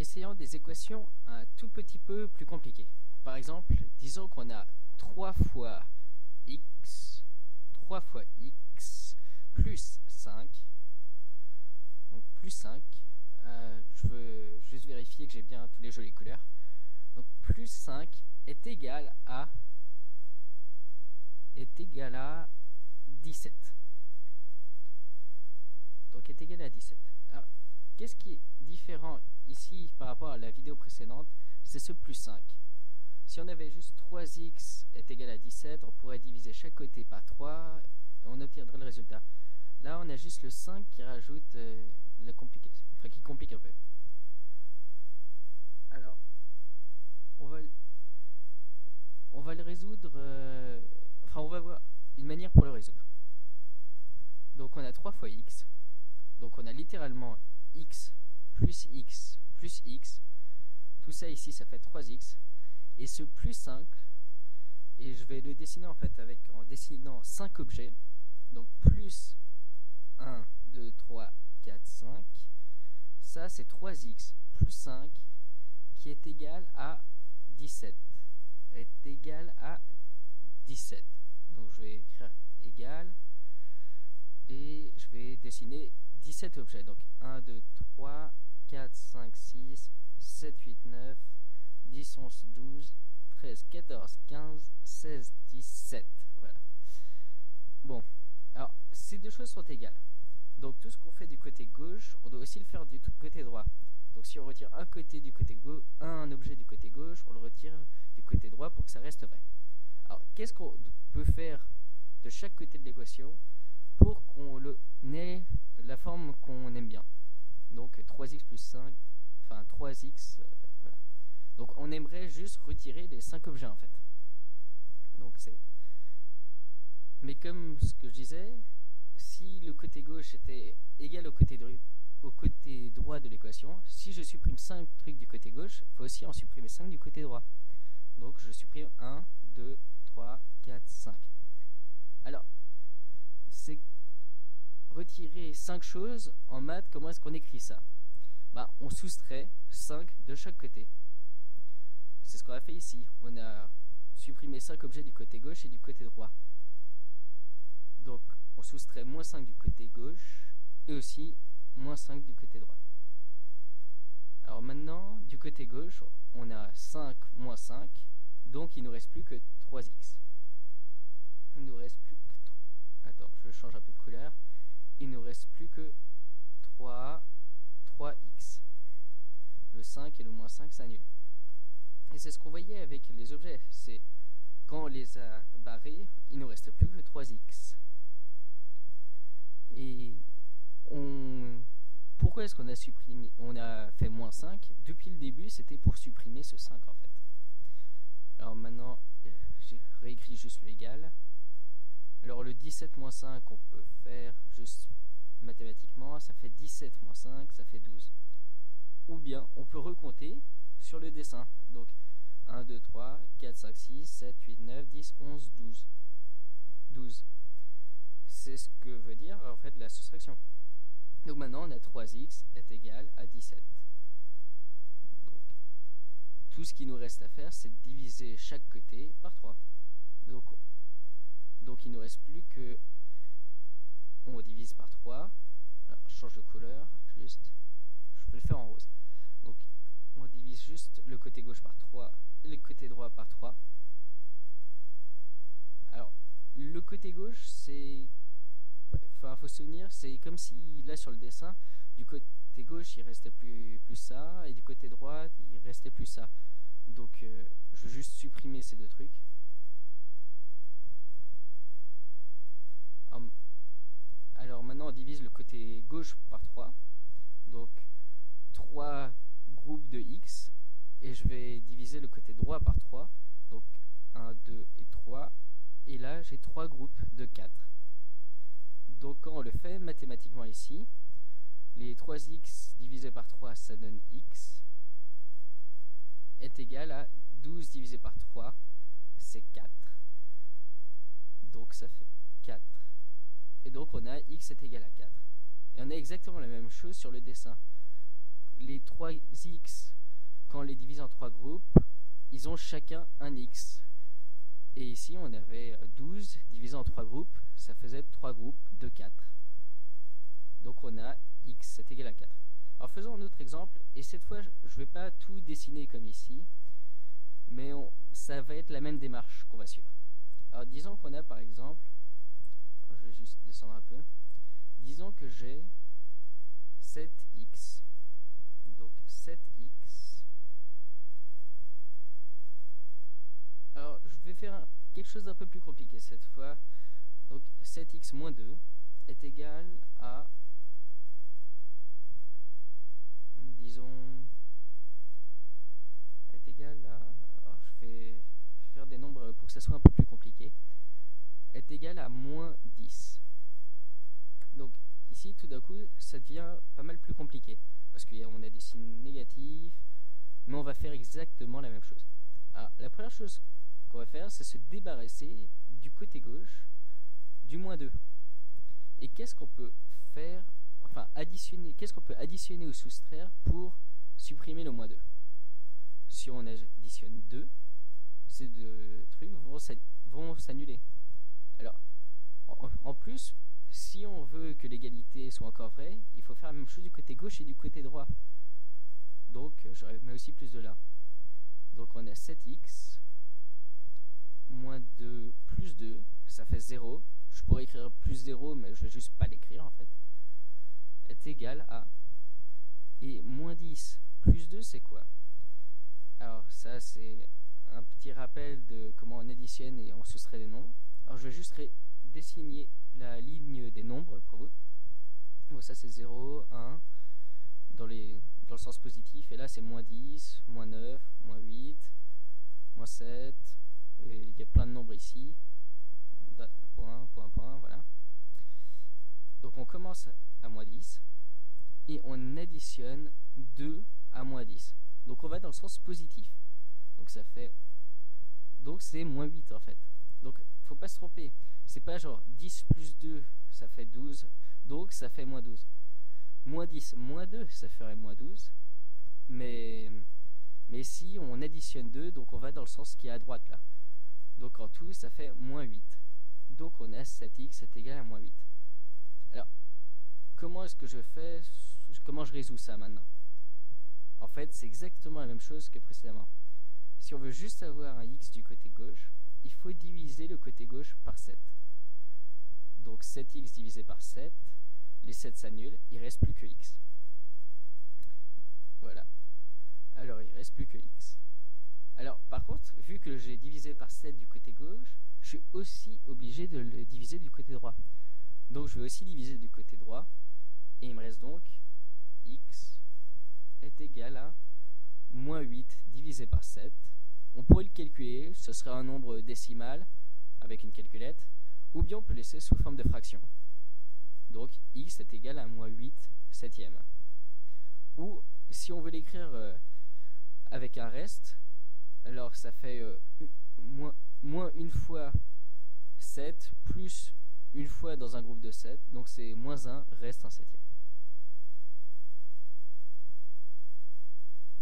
essayons des équations un tout petit peu plus compliquées. Par exemple, disons qu'on a 3 fois x plus 5. Donc plus 5. Je veux juste vérifier que j'ai bien tous les jolies couleurs. Donc plus 5 est égal à 17. Donc est égal à 17. Alors, qu'est-ce qui est différent ici par rapport à la vidéo précédente? C'est ce plus 5. Si on avait juste 3x est égal à 17, on pourrait diviser chaque côté par 3 et on obtiendrait le résultat. Là, on a juste le 5 qui rajoute qui complique un peu. Alors, on va le résoudre, on va voir une manière pour le résoudre. Donc, on a 3 fois x. Donc, on a littéralement x plus x plus x. Tout ça ici, ça fait 3x. Et ce plus 5, et je vais le dessiner en fait en dessinant 5 objets. Donc, plus 1, 2, 3, 4, 5. Ça, c'est 3x plus 5 qui est égal à 17. Est égal à 17. Donc, je vais écrire égal. Et je vais dessiner 17 objets. Donc, 1, 2, 3, 4, 5, 6, 7, 8, 9, 10, 11, 12, 13, 14, 15, 16, 17. Voilà. Bon, alors, ces deux choses sont égales. Donc, tout ce qu'on fait du côté gauche, on doit aussi le faire du côté droit. Donc, si on retire un côté du côté gauche, un objet du côté gauche, on le retire du côté droit pour que ça reste vrai. Alors, qu'est-ce qu'on peut faire de chaque côté de l'équation pour qu'on ait la forme qu'on aime bien? Donc, 3x plus 5, enfin 3x, voilà. Donc, on aimerait juste retirer les 5 objets en fait. Donc, mais comme ce que je disais, si le côté gauche était égal au côté droit de l'équation, si je supprime 5 trucs du côté gauche, il faut aussi en supprimer 5 du côté droit. Donc je supprime 1, 2, 3, 4, 5. Alors, c'est retirer 5 choses en maths, comment est-ce qu'on écrit ça? On soustrait 5 de chaque côté. C'est ce qu'on a fait ici. On a supprimé 5 objets du côté gauche et du côté droit. Donc, on soustrait moins 5 du côté gauche et aussi moins 5 du côté droit. Alors maintenant, du côté gauche, on a 5 moins 5, donc il ne nous reste plus que 3x. Il ne nous reste plus que 3. Attends, je change un peu de couleur. Il ne nous reste plus que 3x. Le 5 et le moins 5 s'annulent. Et c'est ce qu'on voyait avec les objets. C'est quand on les a barrés, il ne nous reste plus que 3x. Et pourquoi est-ce qu'on a supprimé, on a fait moins 5? Depuis le début, c'était pour supprimer ce 5 en fait. Alors maintenant, j'ai réécrit juste le égal. Alors le 17 moins 5, on peut faire juste mathématiquement, ça fait 17 moins 5, ça fait 12. Ou bien, on peut recompter sur le dessin. Donc 1, 2, 3, 4, 5, 6, 7, 8, 9, 10, 11, 12. 12. C'est ce que veut dire en fait la soustraction. Donc maintenant on a 3x est égal à 17. Donc tout ce qui nous reste à faire, c'est de diviser chaque côté par 3. Donc il ne nous reste plus que on divise par 3. Alors, je change de couleur, juste. Je vais le faire en rose. Donc on divise juste le côté gauche par 3 et le côté droit par 3. Alors le côté gauche, c'est faut se souvenir, c'est comme si là sur le dessin, du côté gauche il restait plus ça, et du côté droit il restait plus ça. Donc je veux juste supprimer ces deux trucs. Alors maintenant on divise le côté gauche par 3. Donc 3 groupes de x, et je vais diviser le côté droit par 3. Donc 1, 2 et 3. Et là j'ai 3 groupes de 4. Donc quand on le fait mathématiquement ici, les 3x divisé par 3, ça donne x, est égal à 12 divisé par 3, c'est 4. Donc ça fait 4. Et donc on a x est égal à 4. Et on a exactement la même chose sur le dessin. les 3x, quand on les divise en 3 groupes, ils ont chacun un x. Et ici, on avait 12 divisé en 3 groupes, ça faisait 3 groupes de 4. Donc on a x, c'est égal à 4. Alors faisons un autre exemple, et cette fois, je ne vais pas tout dessiner comme ici, mais ça va être la même démarche qu'on va suivre. Alors disons qu'on a par exemple, je vais juste descendre un peu, disons que j'ai 7x, donc 7x. Alors je vais faire quelque chose d'un peu plus compliqué cette fois. Donc 7x moins 2 est égal à, disons, est égal à, alors je vais faire des nombres pour que ça soit un peu plus compliqué, est égal à moins 10. Donc ici tout d'un coup ça devient pas mal plus compliqué parce qu'on a des signes négatifs, mais on va faire exactement la même chose. Alors, la première chose qu'on va faire, c'est se débarrasser du côté gauche du moins 2. Et qu'est-ce qu'on peut faire, enfin additionner, qu'est-ce qu'on peut additionner ou soustraire pour supprimer le moins 2? Si on additionne 2, ces deux trucs vont s'annuler. Alors, en plus, si on veut que l'égalité soit encore vraie, il faut faire la même chose du côté gauche et du côté droit. Donc, je mets aussi plus de là. Donc, on a 7x moins 2 plus 2, ça fait 0. Je pourrais écrire plus 0, mais je vais juste pas l'écrire en fait. Est égal à... Et moins 10 plus 2, c'est quoi? Alors, ça, c'est un petit rappel de comment on additionne et on soustrait des nombres. Alors, je vais juste dessiner la ligne des nombres pour vous. Donc, ça, c'est 0, 1, dans le sens positif. Et là, c'est moins 10, moins 9, moins 8, moins 7. Et il y a plein de nombres ici. Point, point, point, voilà. Donc, on commence à moins 10. Et on additionne 2 à moins 10. Donc, on va dans le sens positif. Donc, ça fait... Donc, c'est moins 8, en fait. Donc, faut pas se tromper. C'est pas genre 10 plus 2, ça fait 12. Donc, ça fait moins 12. Moins 10, moins 2, ça ferait moins 12. Mais si on additionne 2, donc on va dans le sens qui est à droite, là. Donc, en tout, ça fait moins 8. Donc, on a 7x est égal à moins 8. Alors, comment est-ce que je fais... Comment je résous ça maintenant? En fait, c'est exactement la même chose que précédemment. Si on veut juste avoir un x du côté gauche, il faut diviser le côté gauche par 7. Donc 7x divisé par 7, les 7 s'annulent, il ne reste plus que x. Voilà. Alors il ne reste plus que x. Alors par contre, vu que j'ai divisé par 7 du côté gauche, je suis aussi obligé de le diviser du côté droit. Donc je vais aussi diviser du côté droit, et il me reste donc x est égal à moins 8 divisé par 7. On pourrait le calculer, ce serait un nombre décimal avec une calculette, ou bien on peut laisser sous forme de fraction. Donc x est égal à moins 8 septièmes. Ou si on veut l'écrire avec un reste, alors ça fait moins une fois 7 plus une fois dans un groupe de 7, donc c'est moins 1 reste un septième.